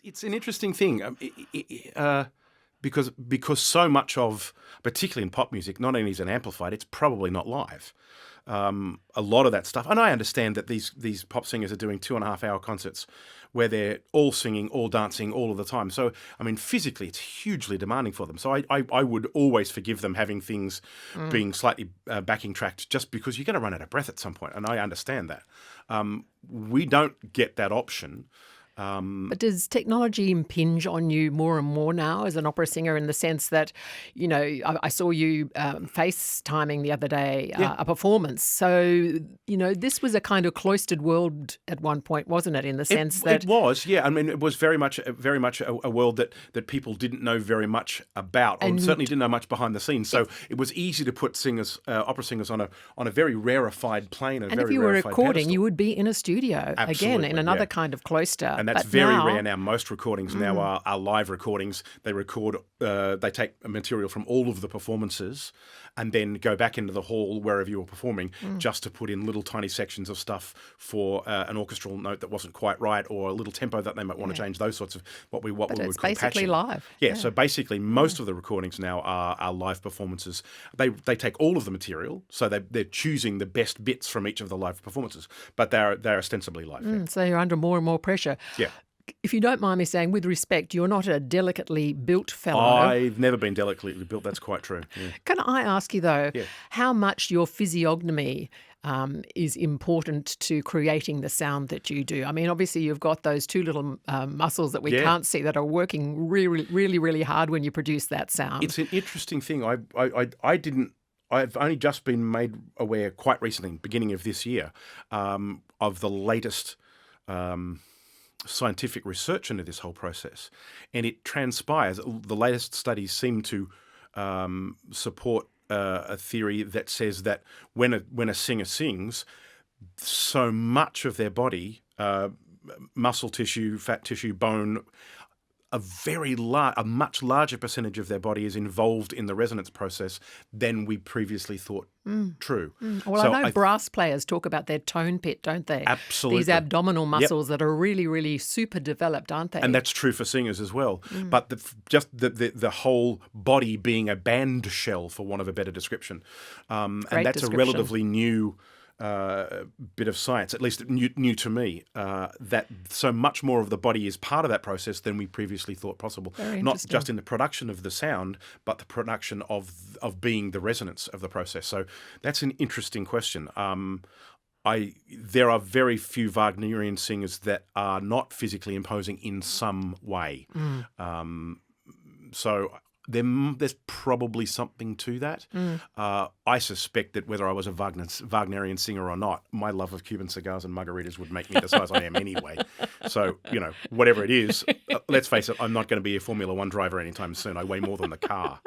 it's an interesting thing because so much of, particularly in pop music, not only is it amplified, it's probably not live. A lot of that stuff, and I understand that these pop singers are doing 2.5-hour concerts where they're all singing, all dancing, all of the time. So, I mean, physically, it's hugely demanding for them. So I would always forgive them having things being slightly backing tracked just because you're going to run out of breath at some point, and I understand that. We don't get that option. But does technology impinge on you more and more now as an opera singer, in the sense that, I saw you FaceTiming the other day a performance. So, this was a kind of cloistered world at one point, wasn't it? In the sense that it was, yeah. I mean, it was very much a world that people didn't know very much about, and certainly didn't know much behind the scenes. So it was easy to put opera singers on a very rarefied plane, and if you were recording, you would be in a studio again in another kind of cloister. And that's very rare now. Most recordings now are live recordings. They record, they take material from all of the performances and then go back into the hall wherever you were performing just to put in little tiny sections of stuff for an orchestral note that wasn't quite right, or a little tempo that they might want to change, those sorts of what we would call patching. But it's basically live. Yeah, so basically most of the recordings now are live performances. They take all of the material, so they're choosing the best bits from each of the live performances, but they're ostensibly live. So you're under more and more pressure. Yeah. If you don't mind me saying, with respect, you're not a delicately built fellow. I've never been delicately built. That's quite true. Yeah. Can I ask you, though, how much your physiognomy is important to creating the sound that you do? I mean, obviously, you've got those two little muscles that we can't see that are working really, really, really hard when you produce that sound. It's an interesting thing. I've only just been made aware quite recently, beginning of this year, of the latest scientific research into this whole process. And it transpires, the latest studies seem to support a theory that says that when a singer sings, so much of their body, muscle tissue, fat tissue, bone, a much larger percentage of their body is involved in the resonance process than we previously thought true. Well, so I know brass players talk about their tone pit, don't they? Absolutely. These abdominal muscles that are really, really super developed, aren't they? And that's true for singers as well. But the whole body being a band shell, for want of a better description. And that's a relatively new bit of science, at least new to me, that so much more of the body is part of that process than we previously thought possible. Not just in the production of the sound, but the production of being the resonance of the process. So that's an interesting question. There are very few Wagnerian singers that are not physically imposing in some way. So there's probably something to that. I suspect that whether I was a Wagnerian singer or not, my love of Cuban cigars and margaritas would make me the size I am anyway. So, whatever it is, let's face it, I'm not going to be a Formula One driver anytime soon. I weigh more than the car.